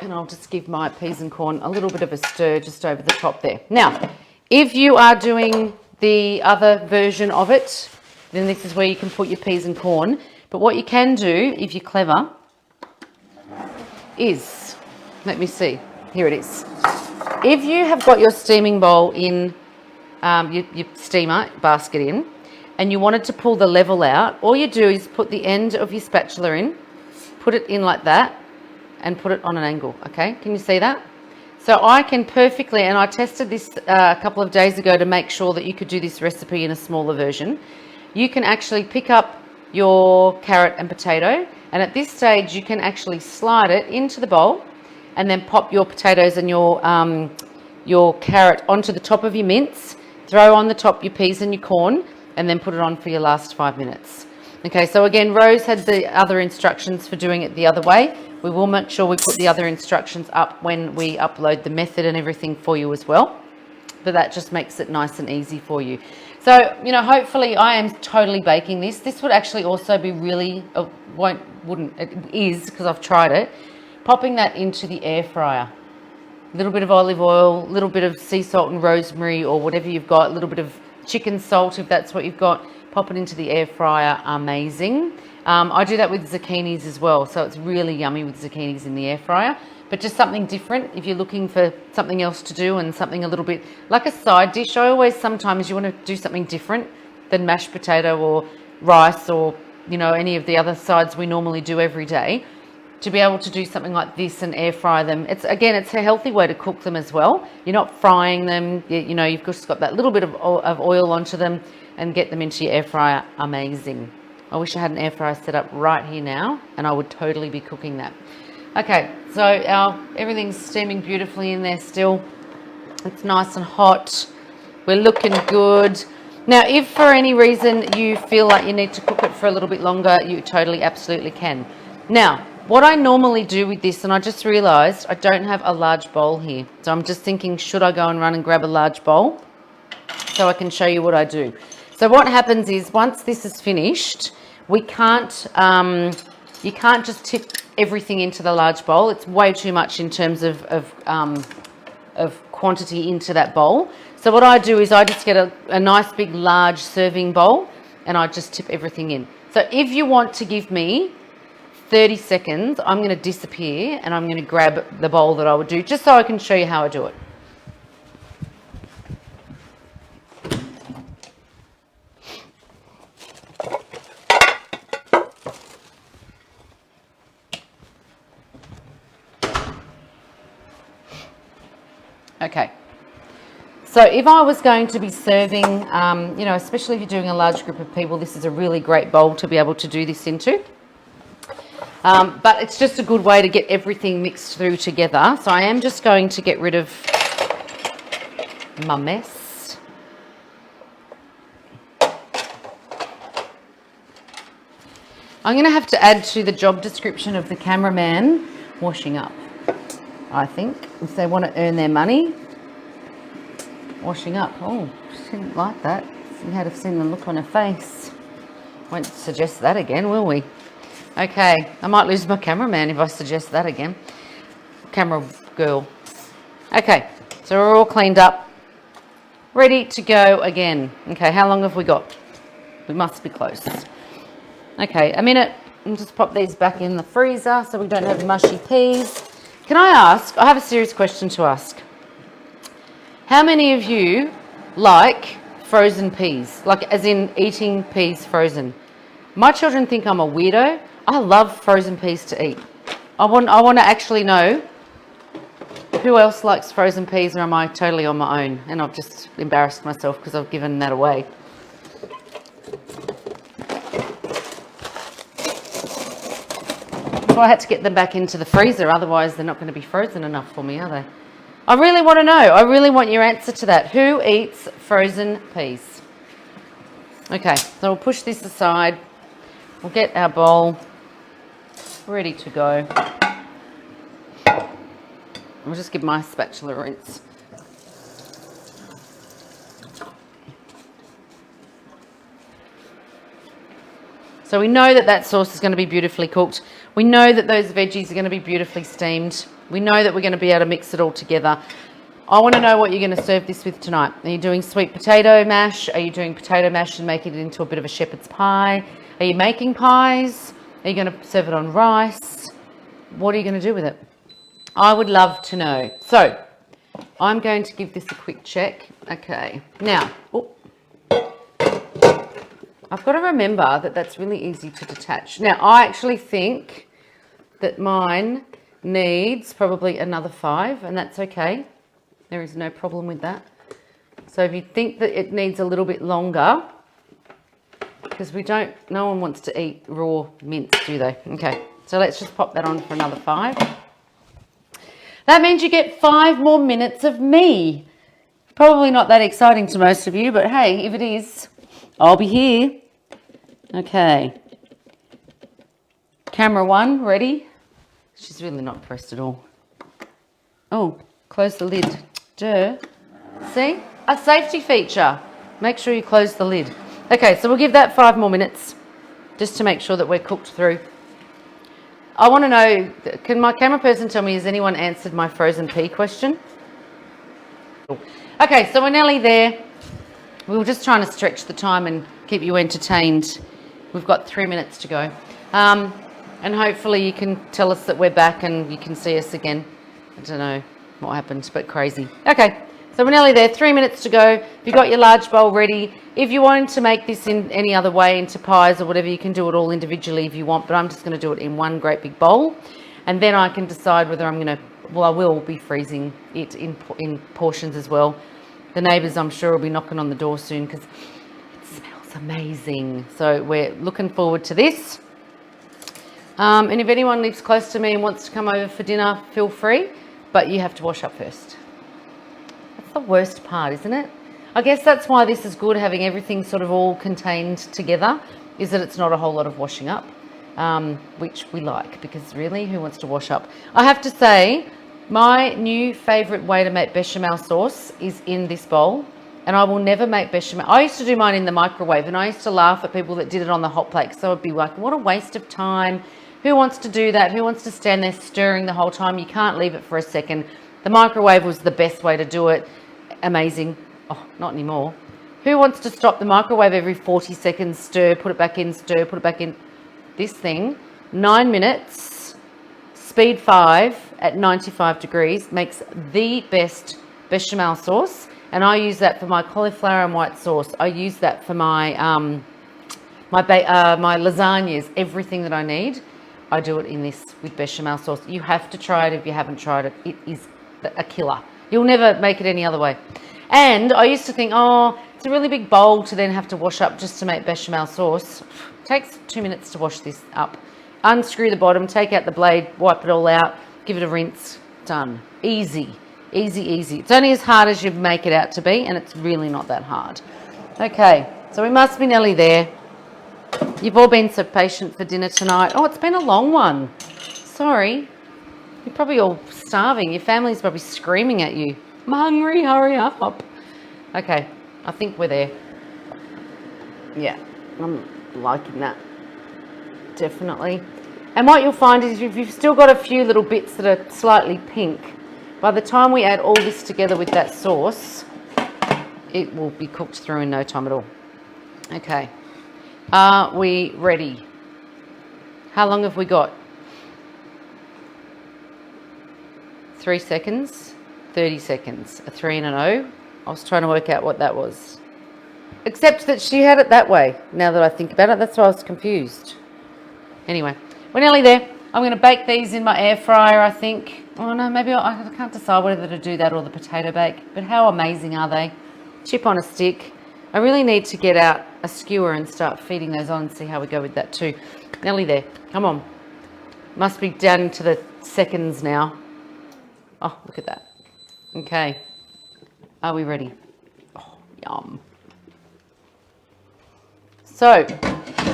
And I'll just give my peas and corn a little bit of a stir just over the top there. Now, if you are doing the other version of it, then this is where you can put your peas and corn. But what you can do, if you're clever, is, let me see, here it is. If you have got your steaming bowl in, your steamer basket in, and you wanted to pull the level out, all you do is put the end of your spatula in, put it in like that, and put it on an angle, okay? Can you see that? So I can perfectly, and I tested this a couple of days ago to make sure that you could do this recipe in a smaller version. You can actually pick up your carrot and potato, and at this stage you can actually slide it into the bowl and then pop your potatoes and your carrot onto the top of your mince, throw on the top your peas and your corn, and then put it on for your last 5 minutes. Okay, so again, Rose had the other instructions for doing it the other way. We will make sure we put the other instructions up when we upload the method and everything for you as well. But that just makes it nice and easy for you. So, you know, hopefully I am totally baking this. This would actually also be really, it is because I've tried it, popping that into the air fryer. A little bit of olive oil, a little bit of sea salt and rosemary or whatever you've got, a little bit of chicken salt if that's what you've got, pop it into the air fryer, amazing. I do that with zucchinis as well, so it's really yummy with zucchinis in the air fryer. But just something different if you're looking for something else to do and something a little bit like a side dish. I always, sometimes you want to do something different than mashed potato or rice or, you know, any of the other sides we normally do every day. To be able to do something like this and air fry them, it's a healthy way to cook them as well. You're not frying them, you know, you've just got that little bit of oil onto them and get them into your air fryer, amazing. I wish I had an air fryer set up right here now and I would totally be cooking that. Okay, so everything's steaming beautifully in there still. It's nice and hot. We're looking good. Now, if for any reason you feel like you need to cook it for a little bit longer, you totally, absolutely can. Now, what I normally do with this, and I just realised I don't have a large bowl here. So I'm just thinking, should I go and run and grab a large bowl so I can show you what I do? So what happens is once this is finished, we can't, you can't just tip everything into the large bowl. It's way too much in terms of quantity into that bowl. So what I do is I just get a nice big large serving bowl and I just tip everything in. So if you want to give me 30 seconds, I'm going to disappear and I'm going to grab the bowl that I would do just so I can show you how I do it. Okay, so if I was going to be serving, you know, especially if you're doing a large group of people, this is a really great bowl to be able to do this into. But it's just a good way to get everything mixed through together. So I am just going to get rid of my mess. I'm going to have to add to the job description of the cameraman washing up. I think if they want to earn their money, washing up. Oh, she didn't like that. You had to have seen the look on her face. Won't suggest that again, will we? Okay, I might lose my cameraman if I suggest that again. Camera girl. Okay, so we're all cleaned up, ready to go again. Okay, how long have we got? We must be close. Okay, a minute. And just pop these back in the freezer so we don't have mushy peas. Can I ask, I have a serious question to ask. How many of you like frozen peas? Like as in eating peas frozen? My children think I'm a weirdo. I love frozen peas to eat. I want to actually know who else likes frozen peas, or am I totally on my own? And I've just embarrassed myself because I've given that away. So I had to get them back into the freezer, otherwise they're not going to be frozen enough for me, are they? I really want to know. I really want your answer to that. Who eats frozen peas? Okay, so we'll push this aside. We'll get our bowl ready to go. I'll just give my spatula a rinse. So we know that that sauce is going to be beautifully cooked. We know that those veggies are going to be beautifully steamed. We know that we're going to be able to mix it all together. I want to know what you're going to serve this with tonight. Are you doing sweet potato mash? Are you doing potato mash and making it into a bit of a shepherd's pie? Are you making pies? Are you going to serve it on rice? What are you going to do with it? I would love to know. So I'm going to give this a quick check. Okay, now, I've got to remember that that's really easy to detach. Now, I actually think that mine needs probably another 5, and that's okay. There is no problem with that. So if you think that it needs a little bit longer, because no one wants to eat raw mince, do they? Okay, so let's just pop that on for another 5. That means you get 5 more minutes of me. Probably not that exciting to most of you, but hey, if it is, I'll be here. Okay. Camera 1, ready? She's really not pressed at all. Oh, close the lid. Duh. See? A safety feature. Make sure you close the lid. Okay, so we'll give that 5 more minutes just to make sure that we're cooked through. I want to know, can my camera person tell me, has anyone answered my frozen pea question? Okay, so we're nearly there. We were just trying to stretch the time and keep you entertained. We've got 3 minutes to go. And hopefully you can tell us that we're back and you can see us again. I don't know what happened, but crazy. Okay, so we're nearly there. 3 minutes to go. You've got your large bowl ready. If you wanted to make this in any other way, into pies or whatever, you can do it all individually if you want, but I'm just going to do it in one great big bowl. And then I can decide whether I'm going to, well, I will be freezing it in portions as well. The neighbours, I'm sure, will be knocking on the door soon because it smells amazing. So we're looking forward to this. And if anyone lives close to me and wants to come over for dinner, feel free, but you have to wash up first. the worst part, isn't it? I guess that's why this is good, having everything sort of all contained together, is that it's not a whole lot of washing up, which we like, because really, who wants to wash up? I have to say, my new favourite way to make bechamel sauce is in this bowl, and I will never make bechamel. I used to do mine in the microwave, and I used to laugh at people that did it on the hot plate, so I'd be like, what a waste of time. Who wants to do that? Who wants to stand there stirring the whole time? You can't leave it for a second. The microwave was the best way to do it. Amazing. Oh, not anymore. Who wants to stop the microwave every 40 seconds, stir, put it back in, stir, put it back in? This thing, 9 minutes, speed 5 at 95 degrees, makes the best bechamel sauce. And I use that for my cauliflower and white sauce. I use that for my my lasagnas, everything that I need. I do it in this with bechamel sauce. You have to try it if you haven't tried it. It is a killer. You'll never make it any other way. And I used to think, oh, it's a really big bowl to then have to wash up just to make bechamel sauce. It takes 2 minutes to wash this up. Unscrew the bottom, take out the blade, wipe it all out, give it a rinse, done. Easy, easy, easy. It's only as hard as you make it out to be, and it's really not that hard. Okay, so we must be nearly there. You've all been so patient for dinner tonight. Oh, it's been a long one. Sorry. You're probably all starving. Your family's probably screaming at you. I'm hungry, hurry up. Okay, I think we're there. Yeah, I'm liking that. Definitely. And what you'll find is if you've still got a few little bits that are slightly pink, by the time we add all this together with that sauce, it will be cooked through in no time at all. Okay. Are we ready? How long have we got? 3 seconds, 30 seconds, a 3 and an O. I was trying to work out what that was. Except that she had it that way. Now that I think about it, that's why I was confused. Anyway, we're nearly there. I'm going to bake these in my air fryer, I think. Oh no, maybe I can't decide whether to do that or the potato bake. But how amazing are they? Chip on a stick. I really need to get out a skewer and start feeding those on and see how we go with that too. Nearly there. Come on. Must be down into the seconds now. Oh, look at that. Okay. Are we ready? Oh, yum. So,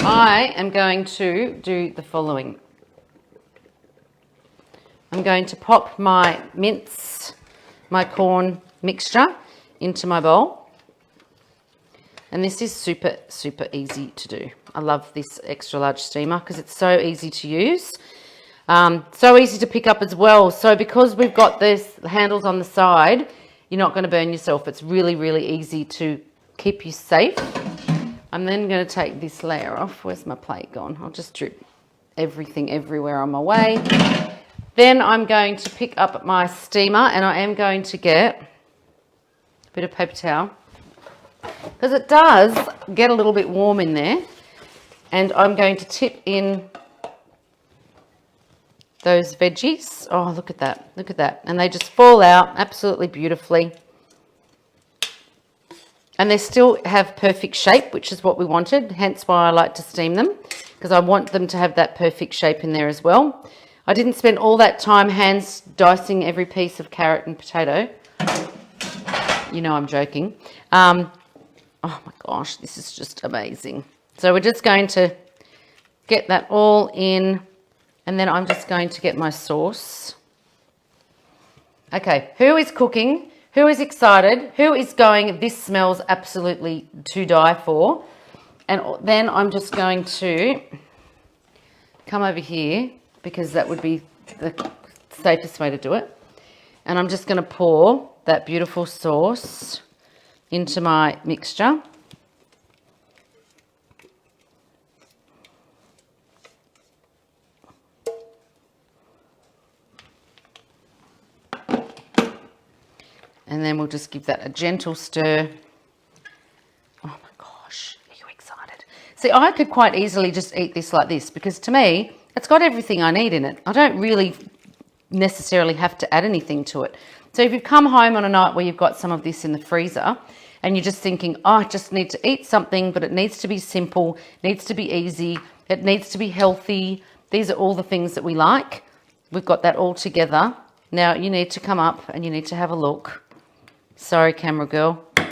I am going to do the following. I'm going to pop my mince, my corn mixture into my bowl. And this is super, super easy to do. I love this extra large steamer because it's so easy to use. So easy to pick up as well. So because we've got this handles on the side, you're not going to burn yourself. It's really, really easy to keep you safe. I'm then going to take this layer off. Where's my plate gone? I'll just drip everything everywhere on my way. Then I'm going to pick up my steamer and I am going to get a bit of paper towel because it does get a little bit warm in there. And I'm going to tip in those veggies. Oh, look at that. Look at that. And they just fall out absolutely beautifully. And they still have perfect shape, which is what we wanted. Hence why I like to steam them, because I want them to have that perfect shape in there as well. I didn't spend all that time hands dicing every piece of carrot and potato. You know I'm joking. Oh my gosh, this is just amazing. So we're just going to get that all in, and then I'm just going to get my sauce. Okay, who is cooking? Who is excited? Who is going, this smells absolutely to die for? And then I'm just going to come over here, because that would be the safest way to do it. And I'm just going to pour that beautiful sauce into my mixture. And then we'll just give that a gentle stir. Oh my gosh, are you excited? See, I could quite easily just eat this like this, because to me, it's got everything I need in it. I don't really necessarily have to add anything to it. So if you've come home on a night where you've got some of this in the freezer and you're just thinking, oh, I just need to eat something, but it needs to be simple, needs to be easy, it needs to be healthy. These are all the things that we like. We've got that all together. Now you need to come up and you need to have a look Sorry, camera girl. I'm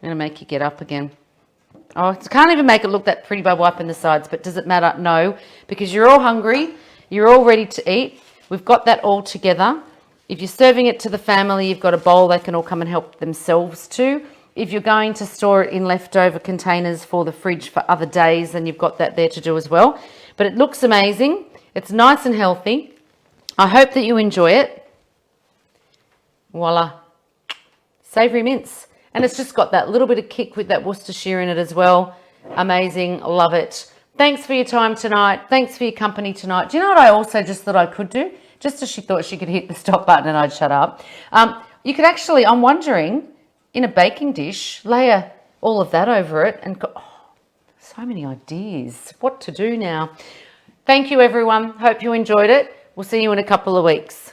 going to make you get up again. Oh, I can't even make it look that pretty by wiping the sides, but does it matter? No, because you're all hungry. You're all ready to eat. We've got that all together. If you're serving it to the family, you've got a bowl they can all come and help themselves to. If you're going to store it in leftover containers for the fridge for other days, then you've got that there to do as well. But it looks amazing. It's nice and healthy. I hope that you enjoy it. Voila. Savoury mince. And it's just got that little bit of kick with that Worcestershire in it as well. Amazing. Love it. Thanks for your time tonight. Thanks for your company tonight. Do you know what I also just thought I could do? Just as she thought she could hit the stop button and I'd shut up. You could actually, I'm wondering, in a baking dish, layer all of that over it and go, oh, so many ideas. What to do now? Thank you, everyone. Hope you enjoyed it. We'll see you in a couple of weeks.